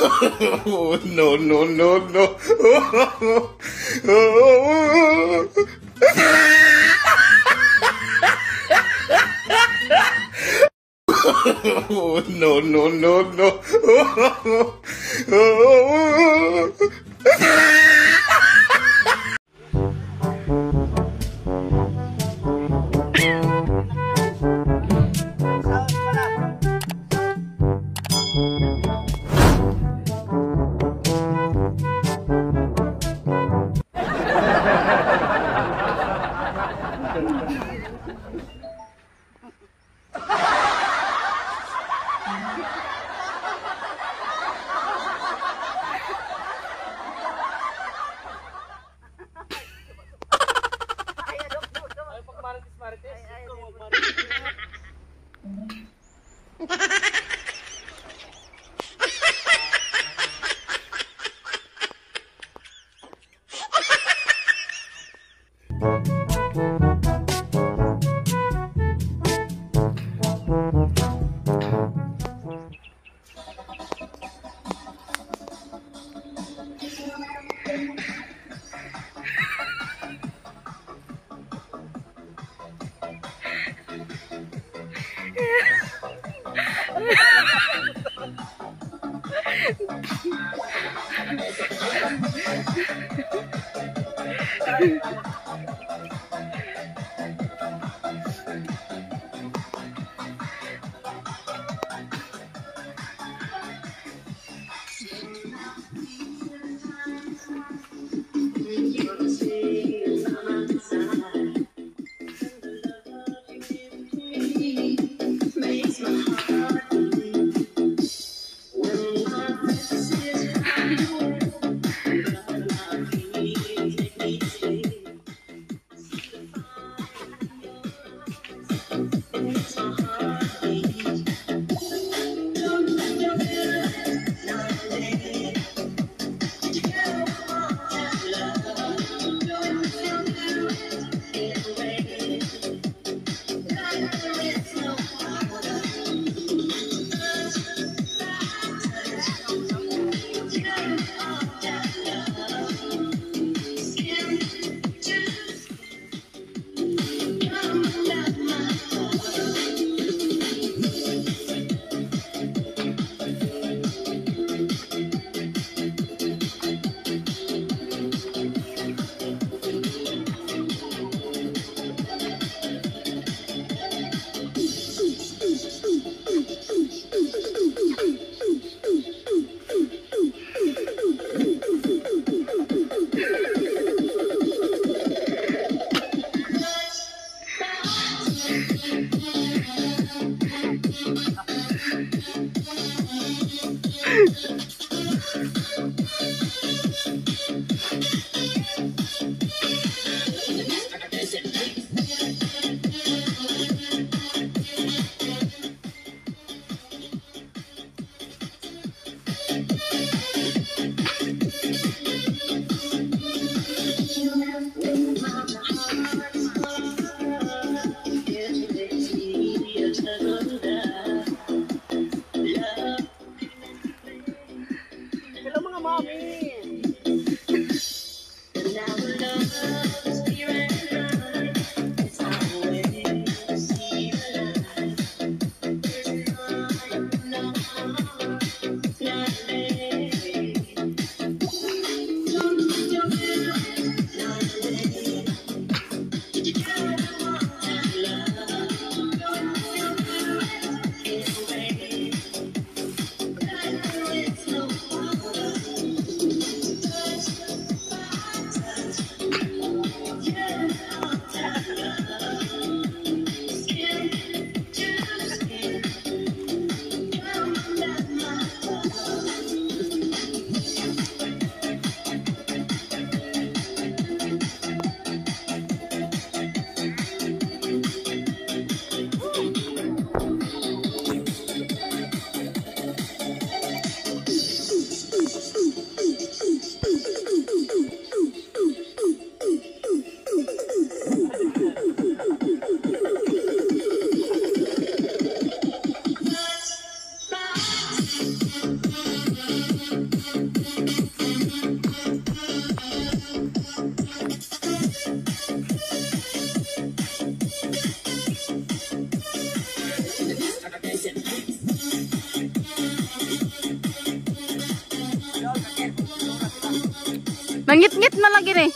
Oh, no, no, no, no. Oh, no, no, no, no. Nangit-ngit na lagi rin.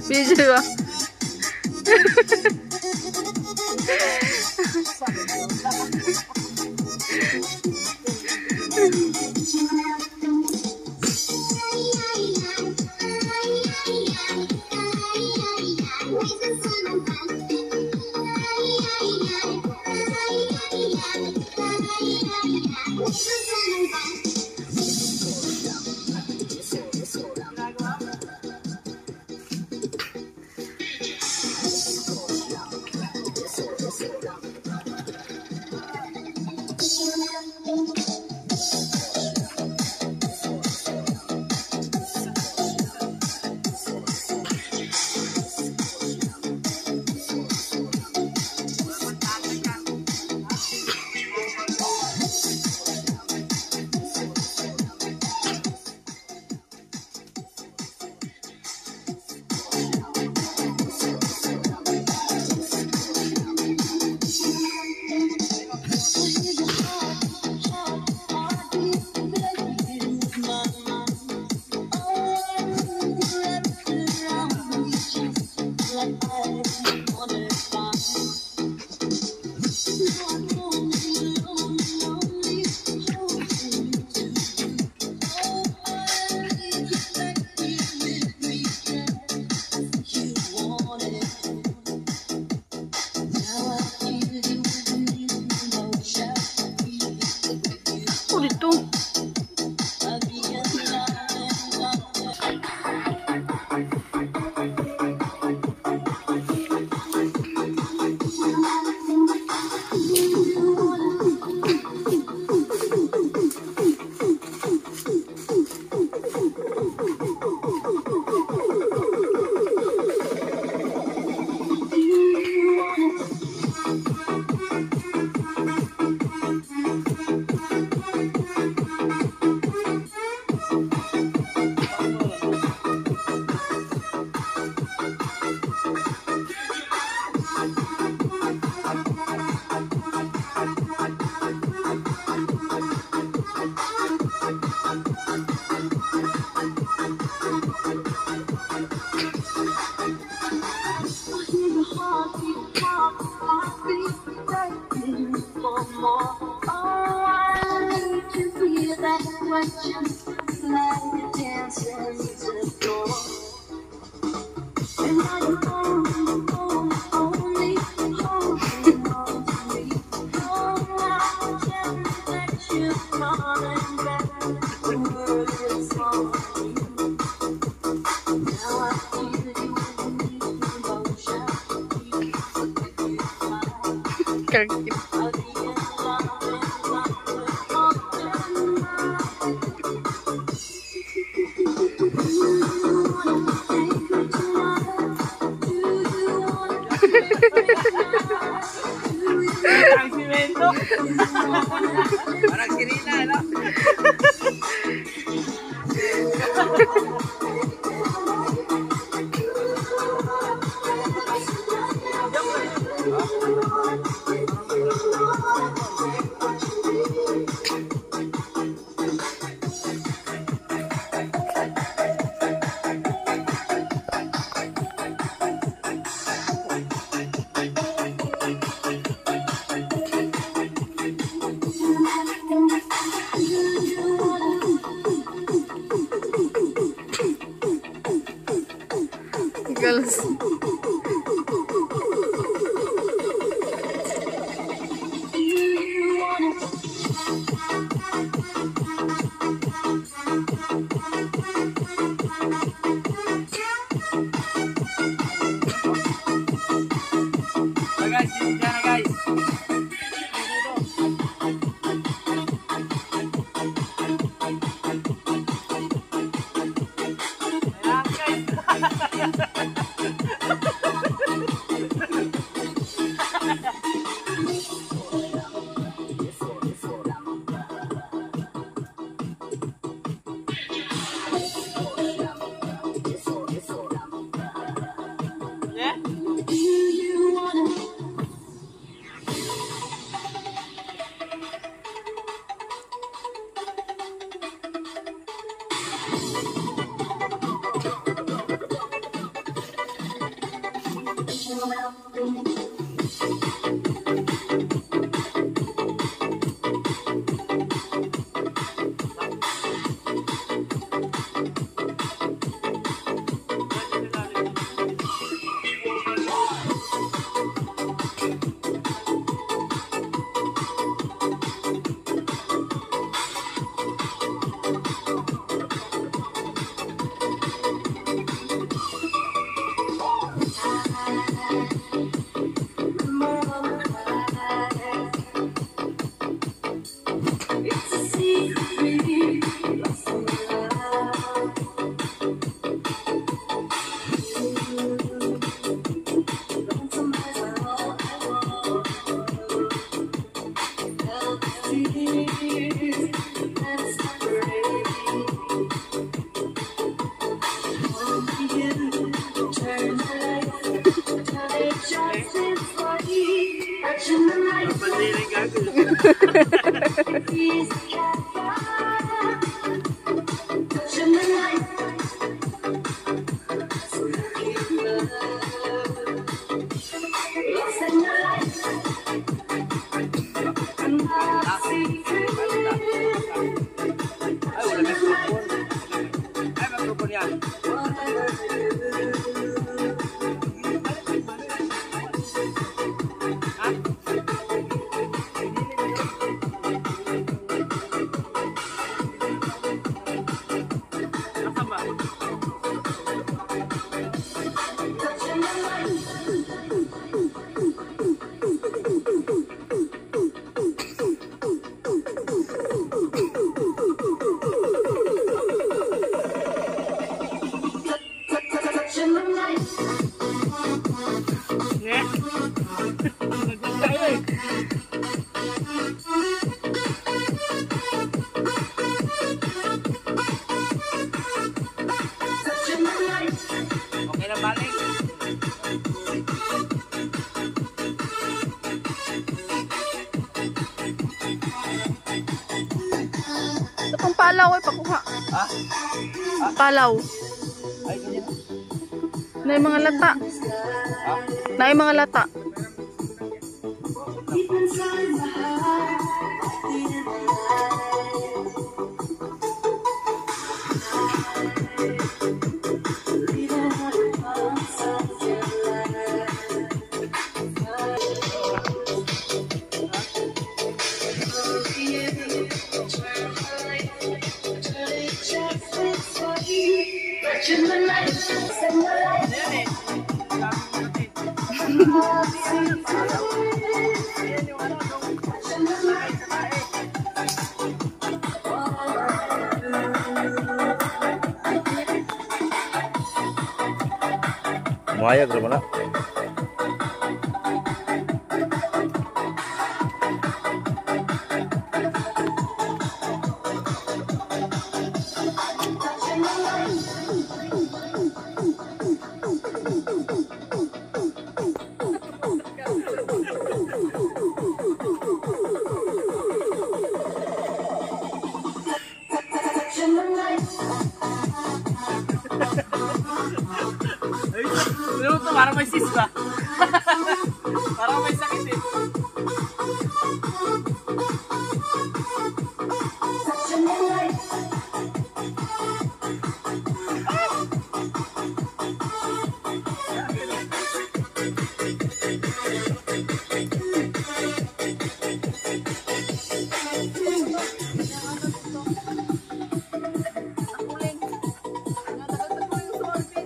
Video. Oh, dito. more. Oh, I need to feel that way, just like a dancing to the floor. And now you're only holding on to me. Oh, I can't let you coming back. The world is on you. Now I feel you in the emotion. Kirkip. Parang simento. Parang sirina, no? Girls. Guys, dyan na guys. Okay na balik. Ito pang palaw ay pakuha. Ha? Palaw. Ay, ganyan. Na yung mga lata. Ha? Na yung mga lata. Deep inside my heart. Ayan eh. Sabi ko natin. Ayan yung ano, nung sakay sa tae. Muayag naman na. Ay, ano to? Parang may sis ba? Parang may sakit eh.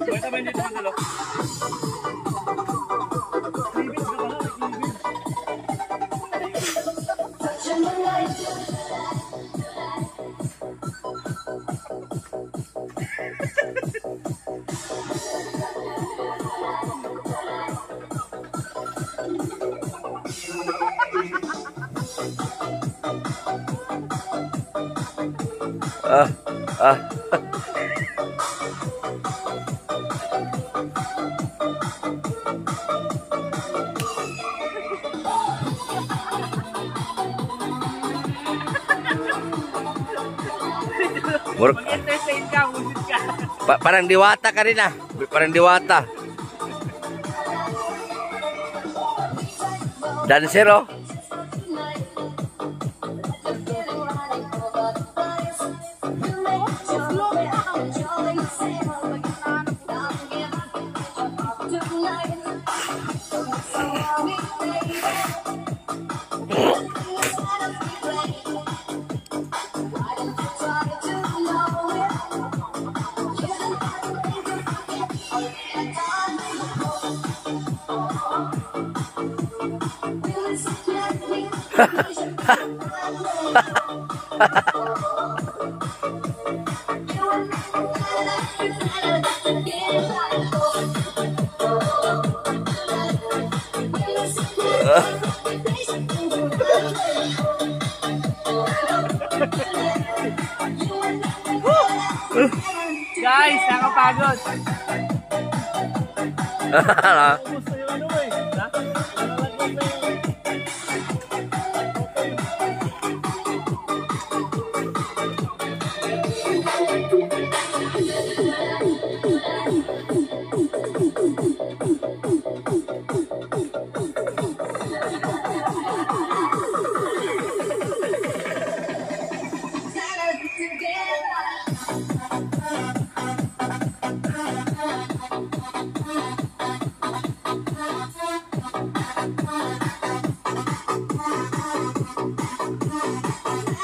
Pwede ba hindi naman dalo? Libid ka pala, libid. Ah, ah. Mag-entertain ka, musit ka. Parang diwata ka rin ah. Parang diwata. Dancer oh. Guys, nakapagod. Ubus na yung ano eh. Ha? Nalaglag na yung...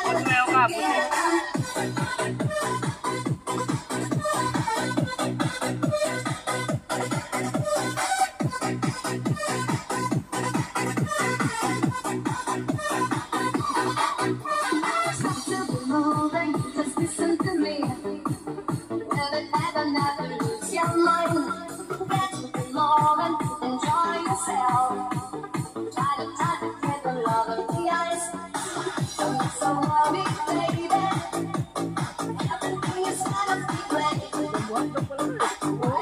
Pumayo ka, puti. Just listen to me. Never, never, never lose your mind. Get the moment, enjoy yourself. Try to touch it with the love of the eyes. Don't be so worried, baby. Everything is gonna be great. Why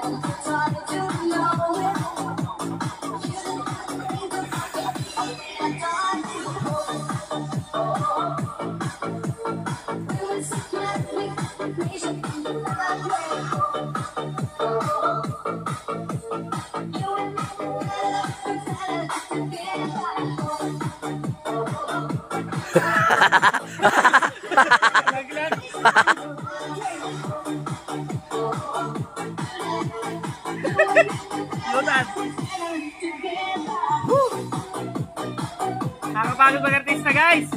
don't you try to know it? You don't have to think about it. And darling, you will set me patient in the night. You and me together together. Naglag. Lutan. Nakapagod mag-artista guys.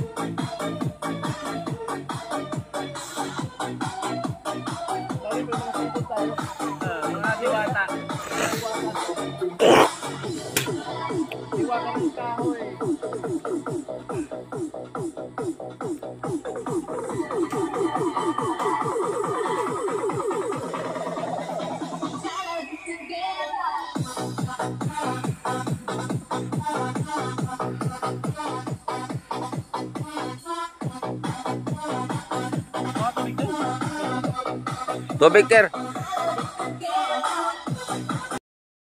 Tubig, Ter.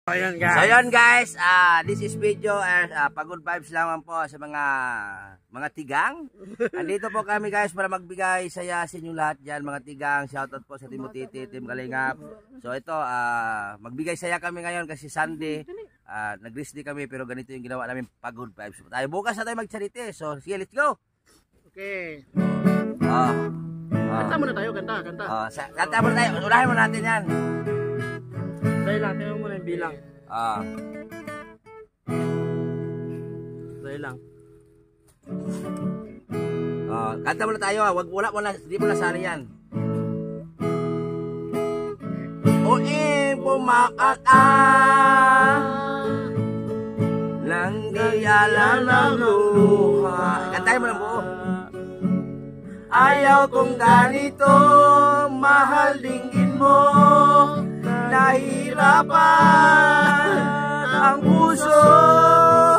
Ayan So yun guys, this is video pagod vibes lamang po sa mga tigang. Andito po kami guys para magbigay saya sa inyo lahat dyan mga tigang. Shoutout po sa Team Utiti, Team Kalingap. So ito, magbigay saya kami ngayon kasi Sunday. Nag-rest day kami pero ganito yung ginawa namin pagod vibes. Tayo bukas na tayo mag-charity. So sige, let's go. Okay. Kanta muna tayo, kanta. Kanta muna tayo, unahin mo natin yan. Dahil lang, tingnan mo na yung bilang. Dahil lang. Kanta muna tayo, hindi mo nasali yan. Uing pumakata nang di alam ng luha. Kantahin mo ng buo. Ayaw kong ganito, mahal dinggin mo. Nahirapan ang puso,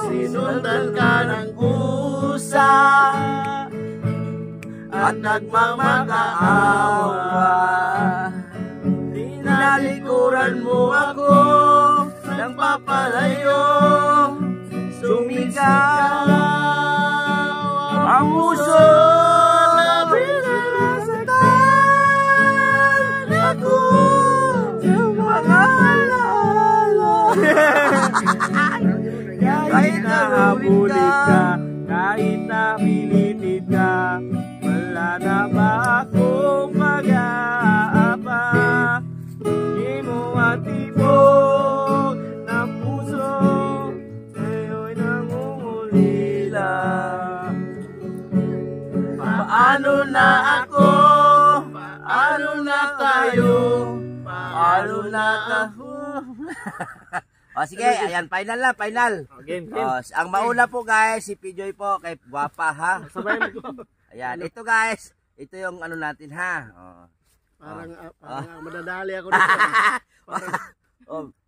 sinundan ka ng kusa at nagmamakaawa. Tinalikuran mo ako ng papalayo, sumigaw ang puso. Ako kahit na habulit ka, kahit na pilitin ka, wala na ba akong mag-aapa? Di mo atibok ng puso, sa'yo'y nangungulila. Paano na ako? Paano na tayo? Paano na tayo? O sige, ayan, final na, final. Game. Ang mauna po guys, si Pijoy po, kay Guapa ha. Sabay mo ko. Ayan, ito guys, ito yung ano natin ha. Parang madadali ako dito.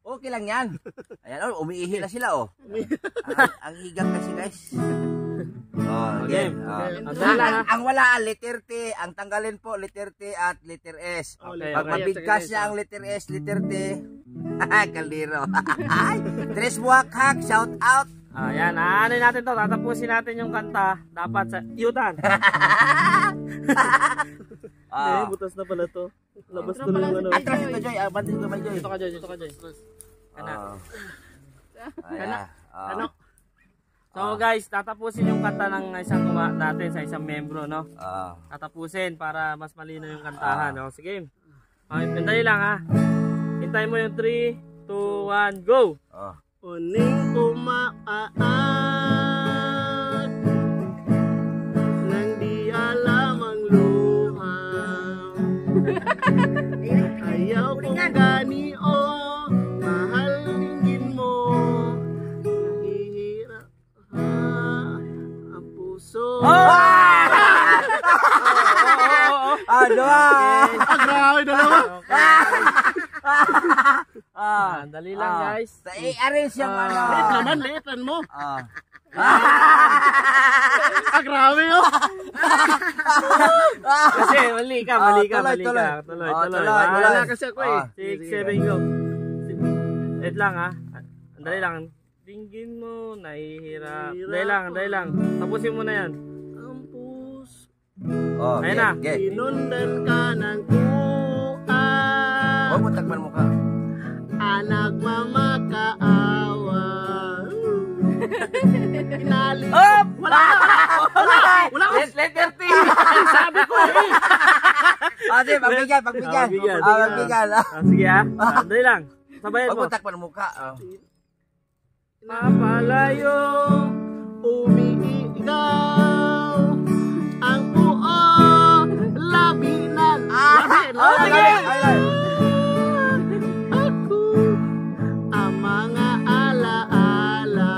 Okay lang yan. Ayan, umiihi na sila ang higang kasi guys. Game. Ang wala, letter T, ang tanggalin po, letter T at letter S. Okay, Pag mabigkas niya ang letter S, letter T, kaldero. Tres Buwakhak, shout out. Ayan, ano natin to, tatapusin natin yung kanta. Dapat sa yutan. Butas na pala to. Labas to ng ano. Atras ito Joy, bantin ko may Joy. Dito ka Joy. Ano? So guys, tatapusin yung kanta ng isang natin sa isang membro, no? Tatapusin para mas malinaw yung kantahan, no? Sige. Hintay lang ha. Hintay mo yung 3, 2, 1, go! Uning umaat nang di alam ang luha. Ayaw kong gani mahal dinggin mo. Nahihirap ang puso. Grabe, dalawa. Dali lang guys. I-arrange yung ano. Litan mo. Grabe Kasi mali ka. Tuloy. Wala kasi ako 6, 7, go. Wait lang ha. Dali lang. Dinggin mo, nahihirap. Dali lang. Tapusin mo na yan. Ang puso. Ayun na. Sinundan ka ng kuha. Huwag mo takpan mo ka. Anak mamakaawa. Pinali. Wala. Letter T. Sabi ko Sige, pagbigyan. Sige ha. Dali lang. Sabayan Huwag mo. mo takpan mo ka. Mapalayo, umiigaw, ang buo, labinan. Sige! Ako, ang mga alaala.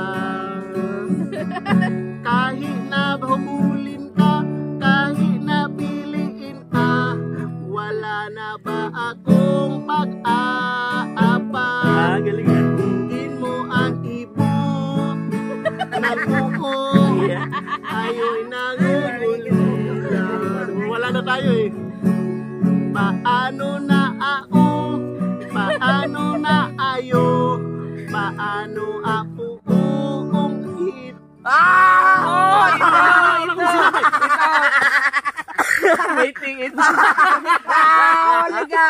tayo eh. Paano na ako? Paano na ayo? Paano ako uungit? Ah! Waiting it. Wala ka!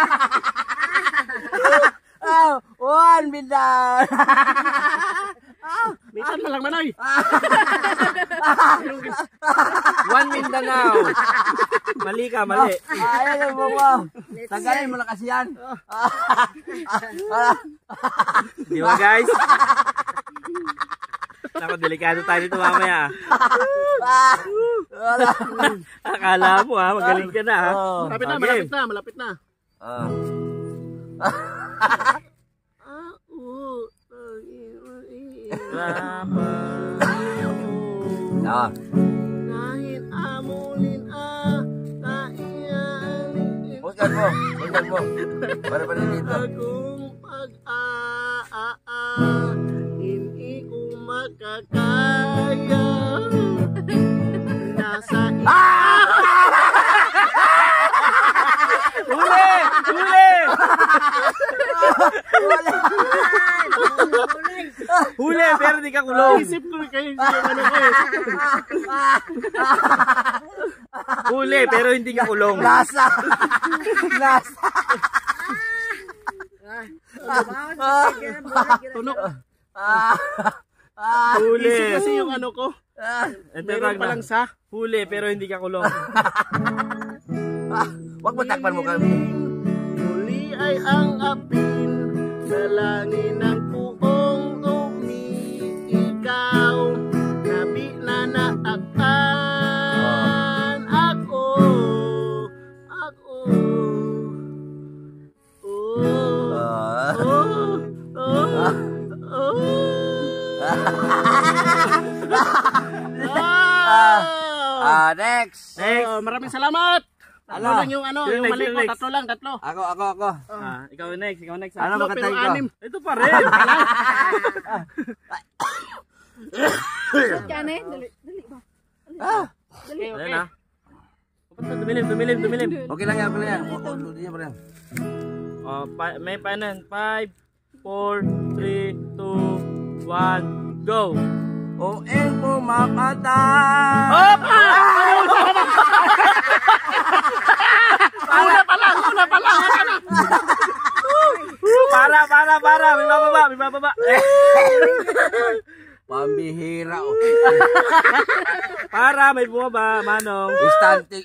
One bidang! Mitan na lang manoy. One Mindanao. Mali ka, mali. Ayan mo mo. Tagalin mo na kasi yan. Di ba guys? Naku, delikado tayo dito mamaya. Akala mo ha, magaling ka na ha. Malapit na, Okay. malapit na, malapit na. Kahit amulin kaiyanin Huwag mo. Para dito. akong hindi ko makakaya. Nasa Huli! Huli! Huli, pero di ka kulong. isip ko kayo yung ano ko eh. Huli, pero hindi ka kulong. Lasa! Tunok. Huli. Isip kasi yung ano ko. Ito Meron pa lang sa huli, pero hindi ka kulong. Huwag mo takpan mo kami. muli ay ang apin sa langit ng puong umiikaw. Nabi na naaktan ako. Next! Maraming salamat. Tatlo Ano? lang yung ano, Sino yung next, mali sino ko, next? tatlo. Ako. Ikaw next, ikaw next. Ano Tatlo, makatay pero ko? anim. Ito pa rin. Kane, dali ba? Okay, Ayan na. Dumilim. Okay lang yan. Hindi niya pa rin. May panan. 5, 4, 3, 2, 1, go! O en pumapata. Hop! Una pa lang. Para. May bababa. Pambihira. Para, may bumaba, Manong.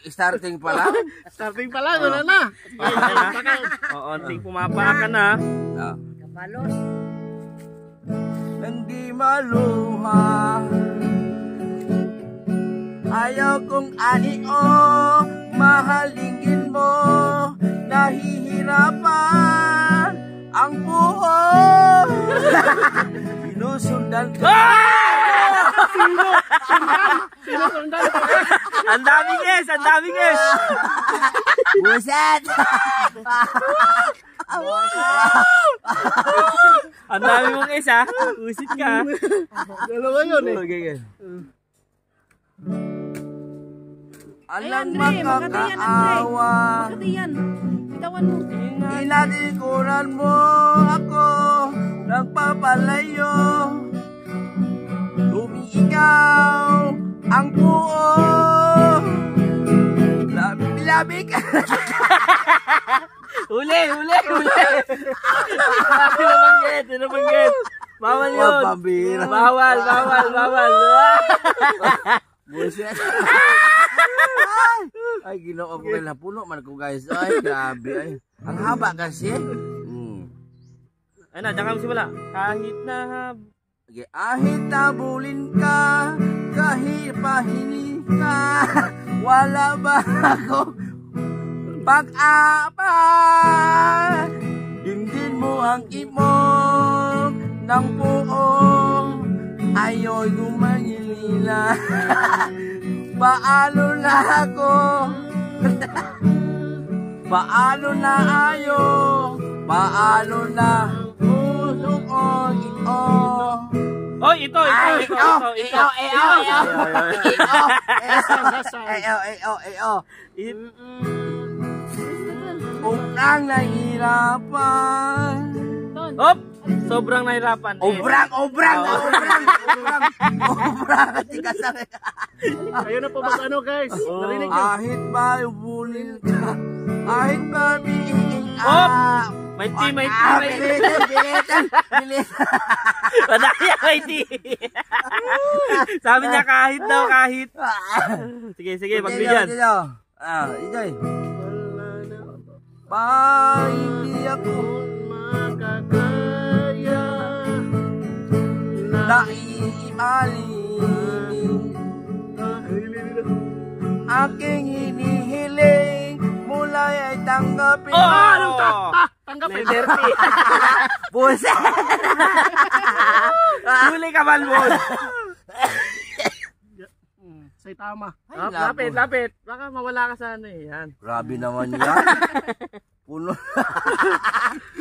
Starting pa lang. Starting pa lang, wala na. Oo, onting pumapa ka na. Kabalos. Hindi maluha. Ayaw kong anio, mahalingin mo. Nahihirapan ang buhay. Sinusundan ka. Sino sundan ko? Ang daming S! Buset! Ang dami mong S ha? Usit ka. Dalawa yun eh. Okay. Ay, Alam Andre, makakaawa. Makatiyan. Bitawan mo. Inatikuran mo ako, nagpapalayo. Umiingaw ang buo. Labi ka. Huli! Nabanggit. Bawal yun. Pambira. Bawal. Buset. Ay, ginoo ko kailan puno man ko guys. Ay, grabe ay. Ang haba kasi. Ay na, diyan ka magsimula. Kahit na Okay, ahit tabulin ka, kahit pahingi ka, wala ba ako pag-apa? Dingdin mo ang imong ng buong, ayo'y gumangilila. Paano na ako? Paano na ayo? Paano na puso ko ito? Hoy, ito. Obrang nahihirapan. Hop! Sobrang nahirapan. Obrang. Tigasang. Ayun na po mag-ano guys. Narinig nyo. Kahit ba ubulin ka, kahit ba biing Hop! May T. Bilisan. Madaya, may T. Sabi niya kahit daw, kahit. Sige, pagbigyan. Ito'y. Pa, hindi ako Makakaya naiialin aking hinihiling mula ay tanggapin. Anong tanggapin. May 30. Buset! Huli ka, Malbon. Saitama. Lapit. Baka mawala ka sa ano eh. Yan. Grabe naman yan. Puno.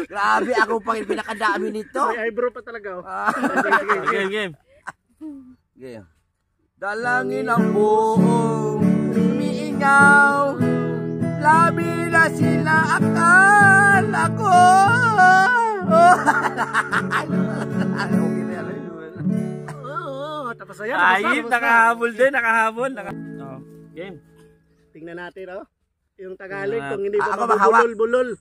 Grabe, ako pang pinakadami nito. May eyebrow pa talaga. Oh. Game. Okay. Dalangin ang buong umiingaw, labi na sila akala ko. Tapos ayan. Ayip, nakahabol din, nakahabol. Game. Tingnan natin oh. Yung Tagalog kung hindi Ako ba mahawak. bulol.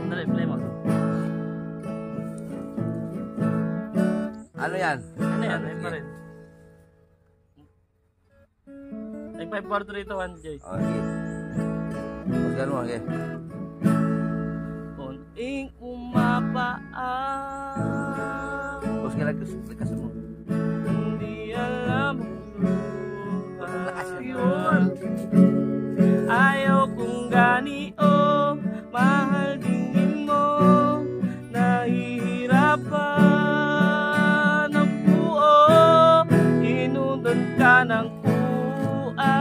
Dali, play mo. Ano yan? Ano yan? Ayun pa rin. Ay, 5, 4, 3, 2, 1, J. Okay. Huwag ganun, okay. Konting umapaan, Huwag ka nagkas mo. hindi alam yun. Ayaw kong ganio, mahal dingin mo, nahihirapan ang buo, inundan ka ng kuha,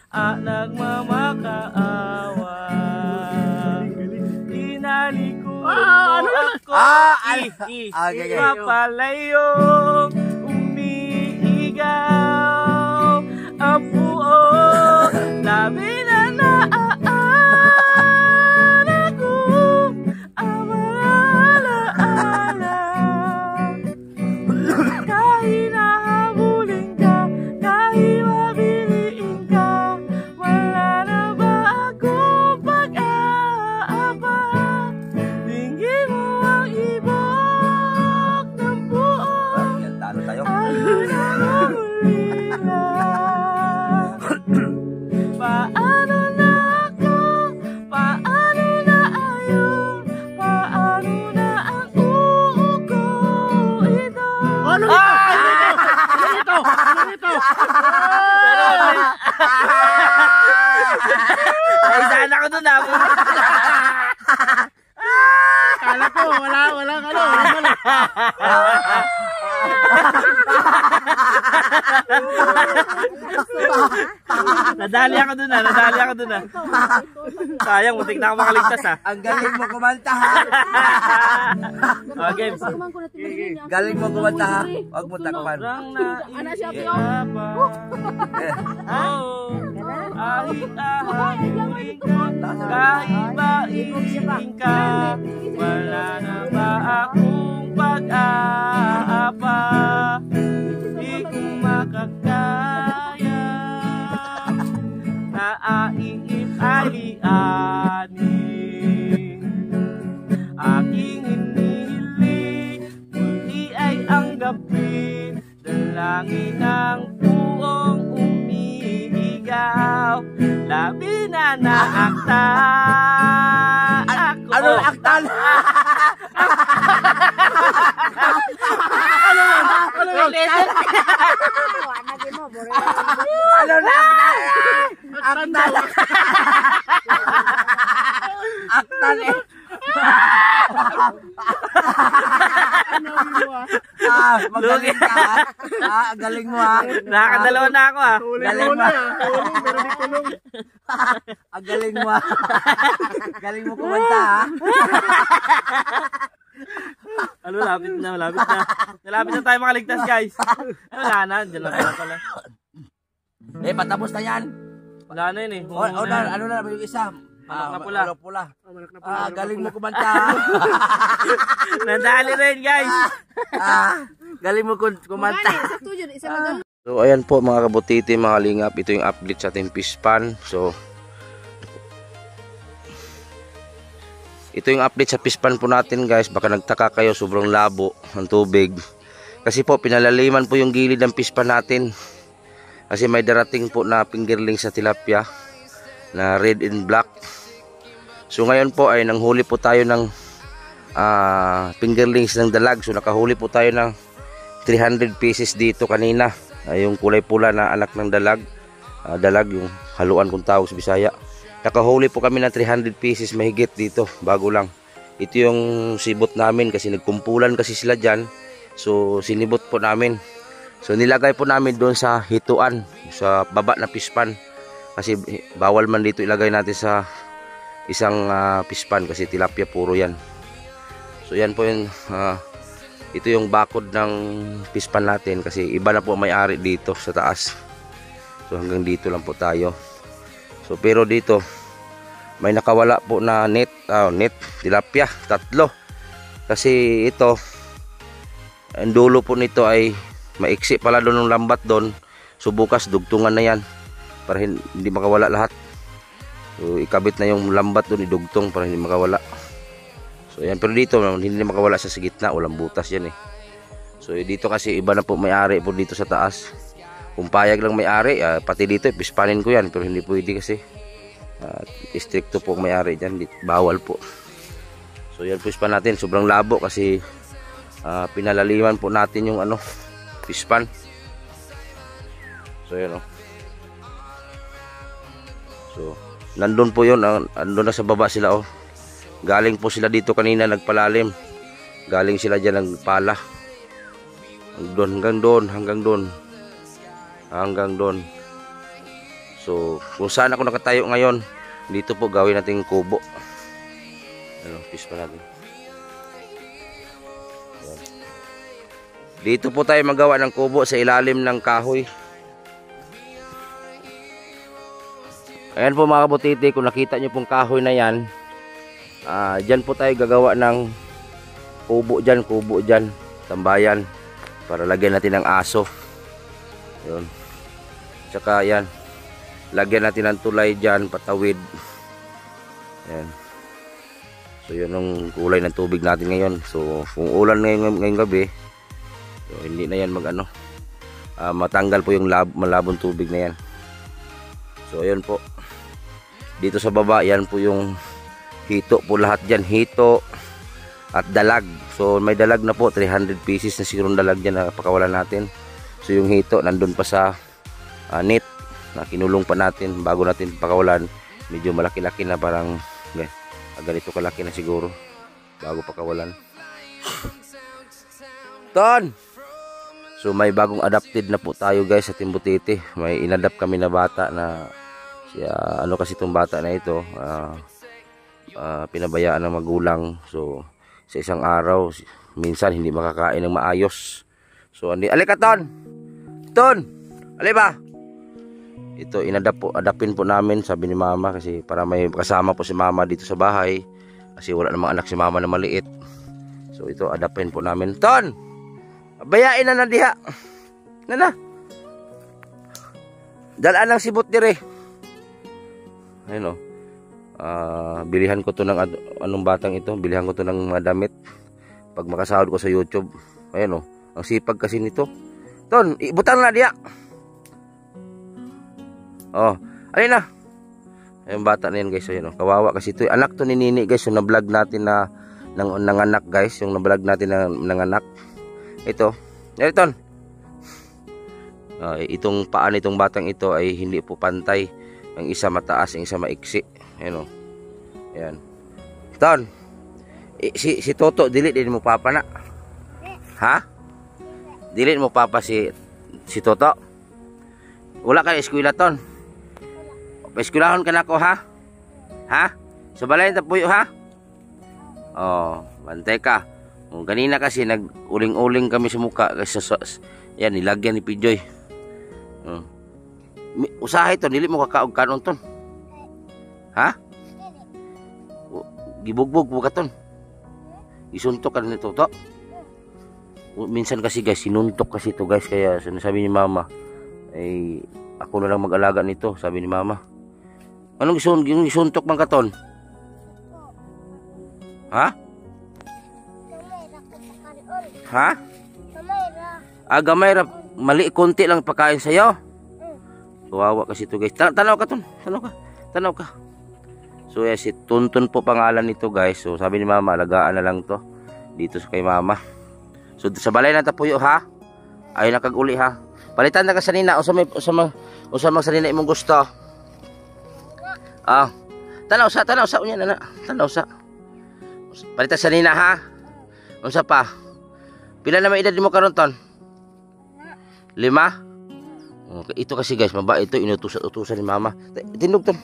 at nagmamakaawa. Inaliko ako, Okay. papalayong umiigaw ang buo, labi na naan ako ang mga alaala. Kahit nahabulin ka, kahit mabiliin ka, wala na ba akong pag-aaba? Tingin mo ang ibok ng buo, Yan, talo tayo. ako na mahulila. Paano na ako? Paano na ayon? Paano na ang uko ito? Ano ito? Ano ito? Ay, saan ako dun ah? Kala ko wala ano. Nadali ako dun ah. Sayang, muntik na ako makaligtas ah. Ang galing mo kumanta, ha? Games. Galing mo kumanta, ha? Huwag mo takpan. Sobrang naiiyapan. Oo. Kahit ahamuin ka, kahit ba iibigin ka, wala na ba akong pag-aapa? Di ko makakaya na aiip-alianin. Aking hinihiling, muli ay ang gabi, dalangin ang buong umiigaw, labi na naakta ako. Ano aktal? Ano na aktal? Aktal eh. Magaling ka, ha? Ang galing mo, ha? Nakakadalawa na ako ah. Galing mo. Tulong pero di tulong. Ang galing mo, ha? Galing mo kumanta, ha? Ano, malapit na, malapit na. Malapit na tayo makaligtas, guys. Wala na, dyan lang pala. Patapos na yan. Wala na yun eh. Ano na yung isa? Manok na pula. Manok pula. Manok na pula. Galing mo kumanta. Nadali rin, guys. Galing mo kumanta. Sakto yun, isa magaling. So ayan po mga kabutiti, mga lingap, ito yung update sa ating fish pan. So ito yung update sa fish pan po natin, guys. Baka nagtaka kayo, sobrang labo ng tubig. Kasi po pinalaliman po yung gilid ng fish pan natin. Kasi may darating po na fingerling sa tilapia na red and black. So ngayon po ay nanghuli po tayo ng fingerlings ng dalag. So nakahuli po tayo ng 300 pieces dito kanina. Yung kulay pula na anak ng dalag. Dalag yung haluan kung tawag sa Bisaya. Nakahuli po kami ng 300 pieces mahigit dito, bago lang. Ito yung sibot namin kasi nagkumpulan kasi sila dyan. So sinibot po namin. So nilagay po namin doon sa hituan, sa baba na pispan. Kasi bawal man dito ilagay natin sa isang pispan kasi tilapia puro yan. So yan po yung ito yung bakod ng pispan natin kasi iba na po may-ari dito sa taas. So hanggang dito lang po tayo. So pero dito may nakawala po na net tilapia, 3. Kasi ito ang dulo po nito ay maiksi pala doon ng lambat doon. So bukas dugtungan na yan para hindi makawala lahat. So ikabit na yung lambat doon, idugtong para hindi makawala. So yan, pero dito hindi na makawala sa gitna, walang butas yan eh. So dito kasi iba na po may-ari po dito sa taas. Kung payag lang may-ari, pati dito pispanin ko yan, pero hindi pwede kasi stricto po may-ari dyan, bawal po. So yan pispan natin, sobrang labo kasi pinalaliman po natin yung pispan. So yan So nandun po yun, nandun na sa baba sila Galing po sila dito kanina nagpalalim. Galing sila dyan nagpala. Hanggang doon. So kung saan ako nakatayo ngayon, dito po gawin natin kubo. Pispan natin. Dito po tayo magawa ng kubo sa ilalim ng kahoy. Ayan po mga kabutiti, kung nakita nyo pong kahoy na yan, dyan po tayo gagawa ng kubo dyan, tambayan, para lagyan natin ng aso. Yun. Tsaka yan, lagyan natin ng tulay dyan, patawid. Ayan. So yun ang kulay ng tubig natin ngayon. So kung ulan ngayong gabi, so, hindi na yan matanggal po yung malabong tubig na yan. So ayun po. Dito sa baba, yan po yung hito po lahat dyan. Hito at dalag. So may dalag na po, 300 pieces na sigurong dalag dyan na pakawalan natin. So yung hito nandun pa sa net na kinulong pa natin bago natin pakawalan. Medyo malaki-laki na, parang ganito kalaki na siguro bago pakawalan. Ton! So may bagong adapted na po tayo, guys, sa Timbutiti. May inadapt kami na bata na siya, kasi itong bata na ito pinabayaan ng magulang. So sa isang araw minsan hindi makakain ng maayos. So alika Ton! Ali ba? Ito adapin po namin, sabi ni mama, kasi para may kasama po si mama dito sa bahay kasi wala namang anak si mama na maliit. So ito adapin po namin. Ton! Bayain na diha. Nana. Dalaan ng sibot dire. Ayun bilihan ko to ng anong batang ito. Bilihan ko to ng mga damit pag makasahod ko sa YouTube. Ayun ang sipag kasi nito. Ton, ibutang na diha. Alin na. Ayun bata na yan, guys. Ayun kawawa kasi ito. Anak to ni Nini, guys. Yung na-vlog natin na nanganak, guys. Yung na-vlog natin na nanganak. Ito. Ton. Itong paan itong batang ito ay hindi po pantay. Ang isa mataas, ang isa maiksi. Ayan Ayan. Ton. Si Toto, dili din mo papa na. Ha? Dili mo papa si Toto. Wala ka eskwela, Ton. Eskwelahon ka na ko, ha? Ha? Sa balay ta puyo, ha? Bantay ka. Oh, kanina kasi nag-uling-uling kami sa mukha kasi yan nilagyan ni Pijoy. Oh. Usahay to, dili mo kakaog kanon ton. Ha? Gibugbog mo ka ton. Isuntok ka nito to. Minsan kasi guys, sinuntok kasi to guys, kaya sinasabi ni mama, ay ako na lang mag-alaga nito, sabi ni mama. Anong isuntok man katon? Ha? Ha? Gamay ra. Mali konti lang pagkain sa'yo. Kawawa kasi to guys. Tanaw ka ton. Tanaw ka. So yes, si Tuntun po pangalan nito guys. So sabi ni mama, alagaan na lang to dito sa kay mama. So sa balay na tapuyo ha. Ay nakag-uli ha. Palitan na ka sa nina. Usa sa nina imong gusto. Tanaw sa unya na. Tanaw sa. Palitan sa nina ha. Unsa pa? Pila na may edad mo karon ton? 5? Okay, ito kasi guys, mabait ito, inutusan ni mama. Tindog ton.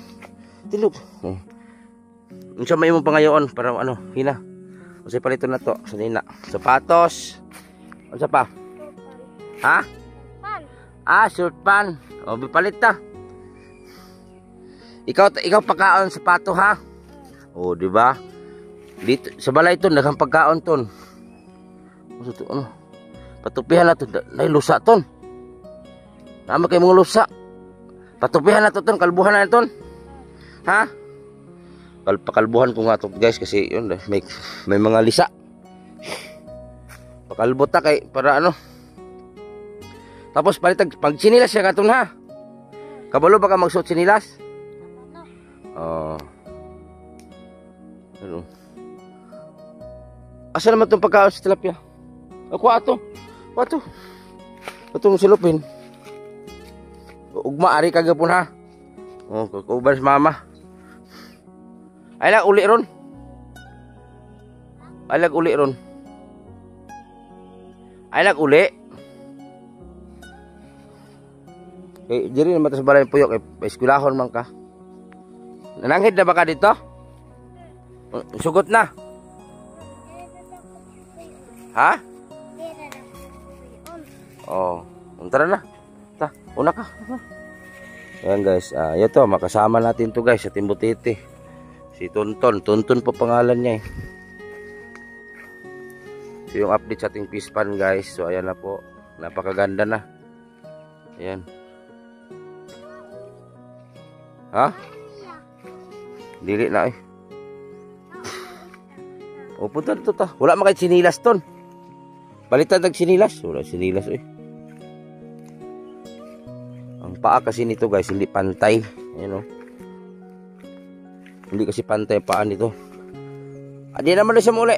Tindog. Unsa may imong pangayoon para ano, hina. Unsay paliton na to sa nina? Sapatos. Unsa pa? Ha? Short pan. O bipalit ta. Ikaw pagkaon sapato ha. O di ba? Dito sa balay ton daghang pagkaon ton. Ano? Patupihan na to, nay lusa ton. Nama kay mga lusa. Patupihan na to ton, kalbuhan na ton. Ha? Pakalbuhan ko nga to guys kasi yun may mga lisa. Pakalbot ta kay para ano. Tapos palitag pag sinilas siya katon ha. Kabalo ba ka magsuot sinilas? Ano? Asa naman itong pagkaon sa tilapia? Kuha ito. Ito mong silupin. Ugma, ari kagapon ha. Kukuban sa mama. Ay lag uli ron. Eh, diri naman sa balay puyok. Eskulahon man ka. Nananghid na ba ka dito? Sugot na. Ha? Tara na. Una ka. Ayan guys, ito makasama natin to guys sa Timbutiti. Si Tuntun po pangalan niya eh. So yung update sa ating fish pan guys. So ayan na po. Napakaganda na. Ayan. Ha? Dili na eh. Punta dito ta. Wala makay sinilas ton. Balitan tag sinilas. Wala sinilas eh. Ang paa kasi nito guys hindi pantay. Ayan o. Hindi kasi pantay paa nito. Di naman na siya muli.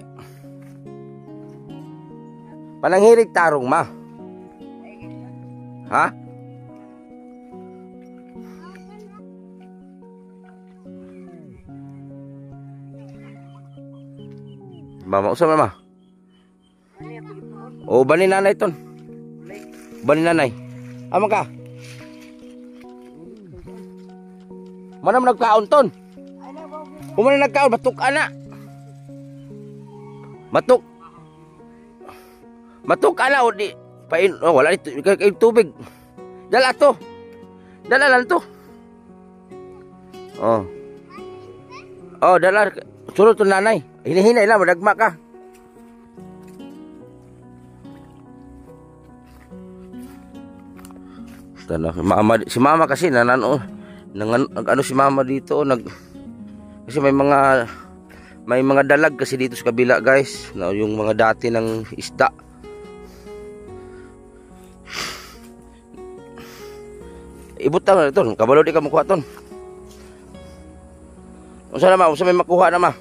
Pananghirig tarong ma. Ha? Mama, usap mama. Bani nanay ton. Bani nanay. Ama ka. Mana man nagkaon ton? Kumana nagkaon batuk ana. Matuk ana o di pain wala ito kay tubig. Dala to. Dala lang to. Dala sunod to nanay. Hinahinay lang madagma ka. Si mama kasi ano si mama dito kasi may mga dalag kasi dito sa kabila guys, yung mga dati ng isda. Ibutang na ito, kabalo di ka makuha ton. Unsa na ma, unsa may makuha na ma?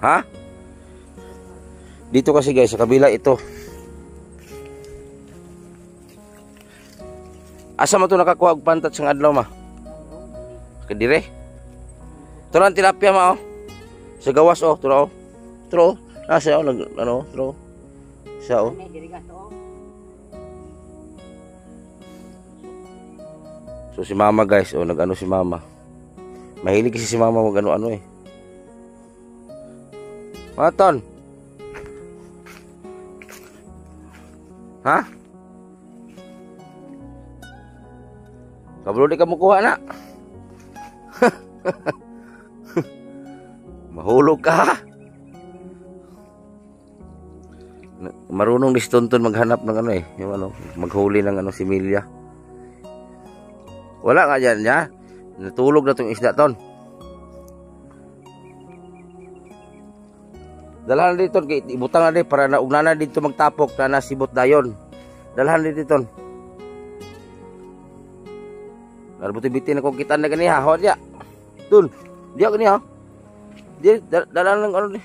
Ha? Dito kasi guys sa kabila ito. Asa mo to nakakuha og pantat sang adlaw ma? Kadire. Turan tilapia ma sa gawas turo. Asa turo. Sa So si mama guys, nag-ano si mama. Mahilig kasi si mama mag ano eh. Mga ton. Ha? Kabalo di ka mukuha na. Mahulog ka. Marunong ni Stonton maghanap ng ano eh, yung ano, maghuli ng ano similya. Wala nga dyan niya. Natulog na itong isda ton. Dalahan dito, ibutang na din para naugna na dito magtapok na nasibot dayon. Dalahan dito. Narbuti-biti na kong kita na ganiha. Hawa diya. Dun. Diya ganiha. Diya, dalahan ng ano ni.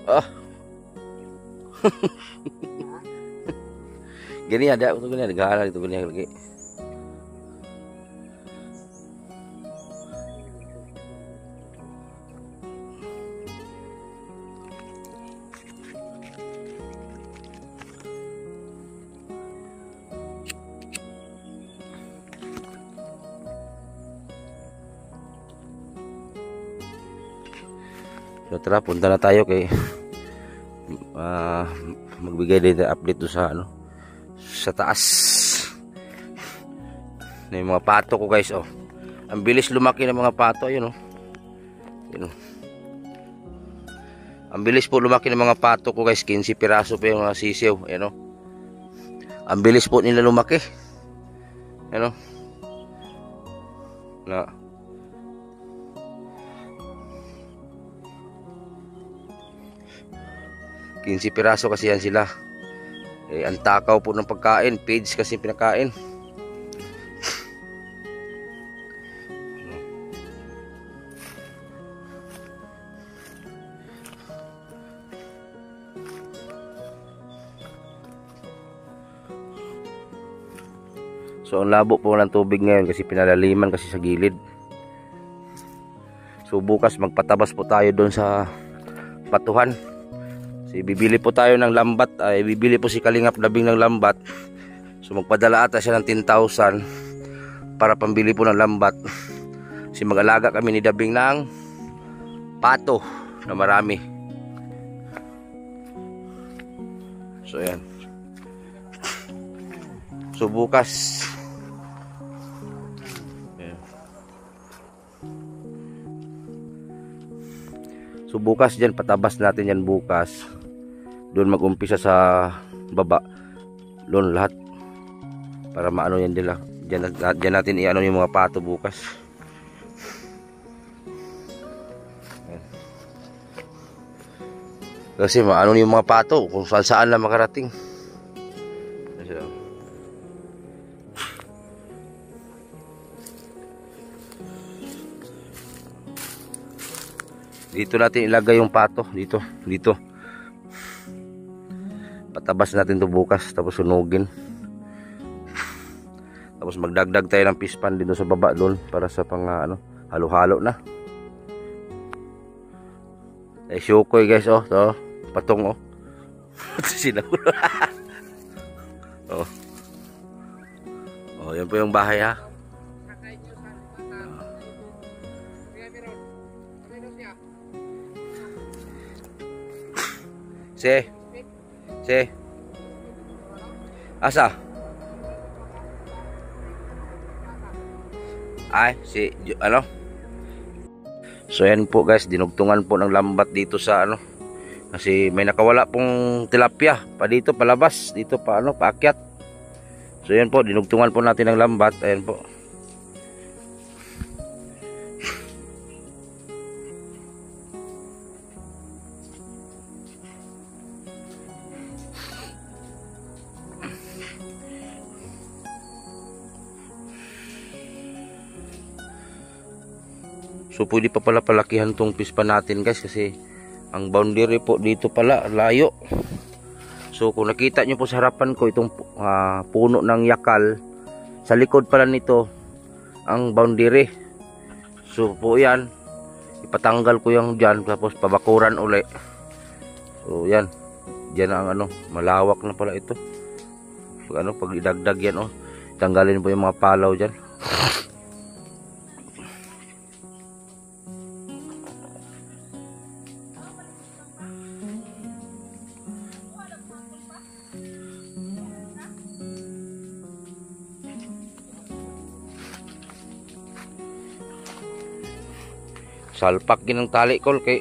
Ah. Gini ada, itu gini ada galah itu gini lagi. So tara, punta na tayo kay magbigay dito update do sa ano sa taas na yung mga pato ko guys. Oh, ang bilis lumaki ng mga pato. Ayun oh, yun oh. Ang bilis po lumaki ng mga pato ko guys. 15 piraso pa yung mga sisiw. Ayun oh, ang bilis po nila lumaki. Ayun oh, na 15 piraso kasi yan sila. Eh, ang takaw po ng pagkain. Page kasi pinakain. So ang labo po ng tubig ngayon kasi pinalaliman kasi sa gilid. So bukas magpatabas po tayo doon sa patuhan. So, bibili po tayo ng lambat, bibili po si Kalingap Labing ng lambat. So magpadala ata siya ng 10,000 para pambili po ng lambat. Kasi mag-alaga kami ni Dabing ng pato na marami. So ayan. So bukas ayan. So bukas dyan, patabas natin yan bukas. Doon mag-umpisa sa baba. Doon lahat. Para maano yan nila. Diyan natin i-ano yung mga pato bukas. Kasi maano yung mga pato kung saan saan lang makarating. Dito natin ilagay yung pato. Dito. Patabas natin to bukas. Tapos sunugin. Tapos magdagdag tayo ng pispan dito sa baba doon. Para sa pang halo-halo na. Ay syukoy guys oh. To, patong oh. Sinahula. Oh. Oh, yan po yung bahay ha. Si asa? Ay, ano? So yan po guys, dinugtungan po ng lambat dito sa ano. Kasi may nakawala pong tilapia pa dito, palabas, dito pa ano, paakyat. So yan po, dinugtungan po natin ng lambat, ayan po. So pwede pa pala palakihan tong pispa natin guys kasi Ang boundary po dito pala, layo. So kung nakita nyo po sa harapan ko itong puno ng yakal, sa likod pala nito ang boundary. So po yan, ipatanggal ko yung dyan, tapos pabakuran uli. So yan, dyan ang ano, malawak na pala ito. Pag idagdag yan, tanggalin po yung mga palaw dyan. Salpak din ang tali ko kay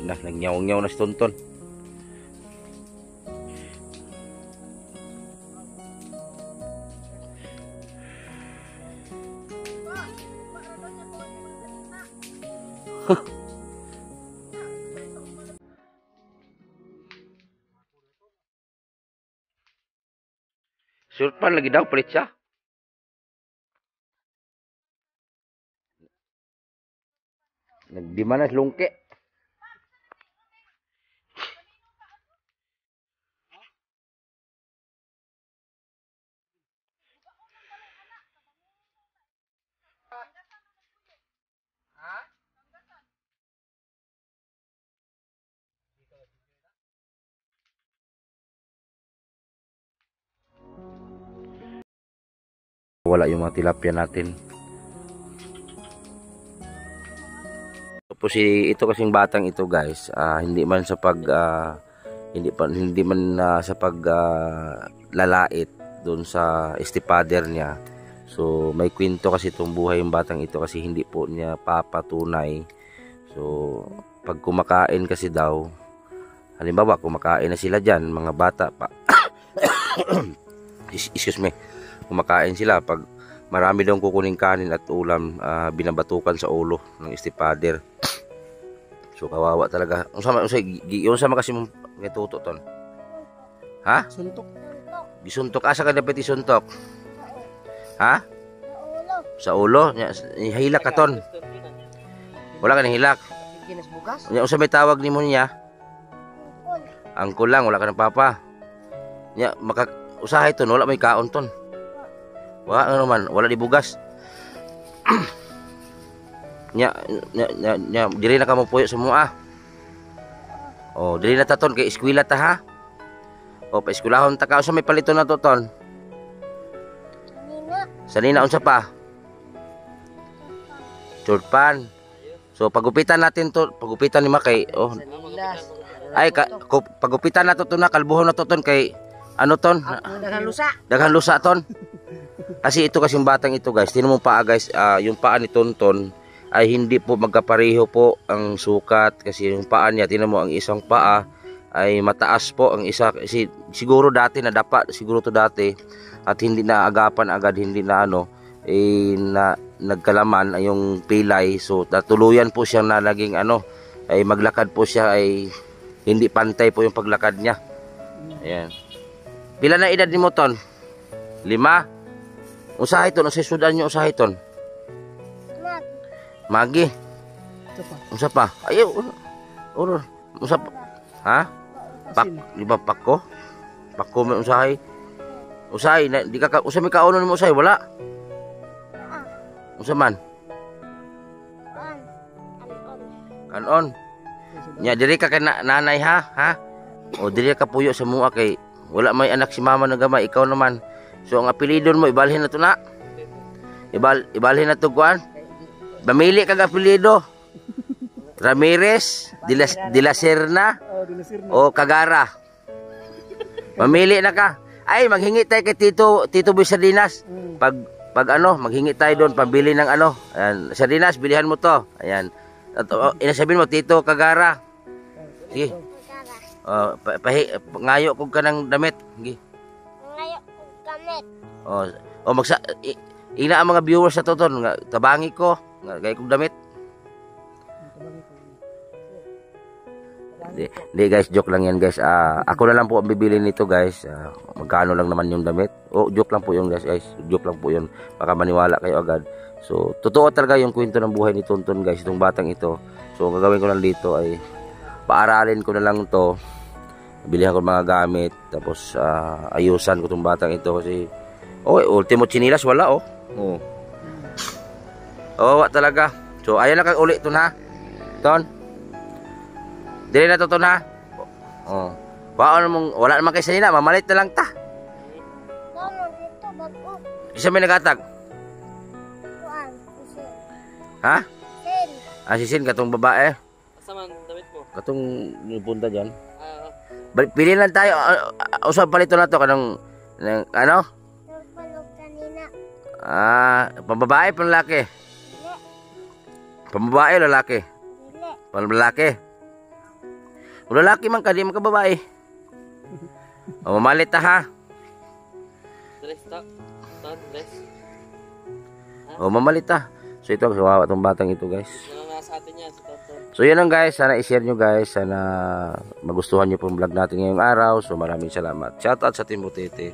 nagnyaw-nyaw na si Tonton. Surpan lagi daw palit siya. Nagdimanas lungke. Wala yung mga tilapia natin. Tapos ito kasing batang ito guys, hindi man sa lalait doon sa estipader niya. So may kwento kasi itong buhay yung batang ito kasi hindi po niya papatunay. So pag kumakain kasi daw, halimbawa kumakain na sila dyan, mga bata pa excuse me, kumakain sila, pag marami daw kukuning kanin at ulam, binabatukan sa ulo ng estipader. So kawawa talaga. Unsa kasi mong gituto ton? Ha? Suntok. Gisuntok asa ka dapat isuntok? Ha? Sa ulo? Hilak ka ton. Wala ka nang hilak. Ginas bugas. Unsa may tawag nimo niya? Angkol lang, wala ka ng papa. Nya usahay ton, wala may kaon ton. Wala naman, wala di bugas. nya dili na ka mo puyo semua. Oh, dili na ta ton kay eskwela ta ha. O pa eskwelahon ta ka, unsa may palito na to ton? Sanina unsa pa? Churpan. So pagupitan natin to, pagupitan ni Makay. Oh. Ay pagupitan na to na, kalbuhon na to ton kay ano ton? Daghang lusa. Daghang lusa ton. Kasi ito kasing batang ito guys, tinan mo paa guys, yung paa ni Tonton ay hindi po magkapareho po ang sukat, kasi yung paa niya, tinan mo, ang isang paa ay mataas po, ang isa kasi siguro dati nadapa, siguro to dati, at hindi na agapan agad, hindi na nagkalaman ay yung pilay. So tuluyan po siyang na naging ay maglakad po siya, ay hindi pantay po yung paglakad niya. Ayan. Pila na edad ni mo ton? 5? Usahay ton, usay sudan nyo usahay ton. Magi. Unsa pa? Ayaw. Unsa pa? Ha? Di ba pako? Pako may usahay. Usahay, di ka usay may kauno nimo usahay, wala. Unsa man? Kanon. Nya diri ka nanay ha? O diri ka puyo sa mua kay wala may anak si mama na gamay, ikaw naman. So ang apelyido mo ibalhin na to na. Ibalhin na to kuan. Mamili kag apelyido. Ramirez, De La Serna, o Cagara. Mamili na ka. Ay maghingi tayo kay Tito Boy Sardinas. Pag maghingi tayo doon pambili ng Ayan, Sardinas, bilihan mo to. Ayan. Inasabihin mo Tito Cagara. Sige. Ngayo kog ka ng damit. Sige. Ina ang mga viewers sa toton nga tabangi ko nga gay kog damit. Hindi guys, joke lang yan guys. Ako na lang po ang bibili nito guys. Magkano lang naman yung damit. Joke lang po yun guys. Joke lang po yun. Baka maniwala kayo agad. So, totoo talaga yung kwento ng buhay ni Tonton guys. Itong batang ito. So, ang gagawin ko lang dito ay paaralin ko na lang to. Bilihan ko mga gamit. Tapos, ayusan ko itong batang ito. Kasi, ultimo chinilas, wala wala talaga. So, ayan lang kang uli ito na. Ton. Dili na to na. Paano mong, wala naman kayo sanina. Mamalit na lang ta. Isa may nagatag? Ha? Si Sin, katong babae. Kasaman, damit mo. Katong punta dyan. Pili lang tayo. Usap palito na to. Kanong, ano? Pambabae, panlalaki? Pambabae, lalaki? Panlalaki? Kung lalaki man ka, di man ka babae. Mamalit ta ha. Dress to. Dress. Mamalit ta. So ito, kawawa itong batang ito guys. Yan ang nasa atin yan, si Tonton. So yun lang guys, sana i-share nyo guys. Sana magustuhan nyo pong vlog natin ngayong araw. So maraming salamat. Shoutout sa Team Butete.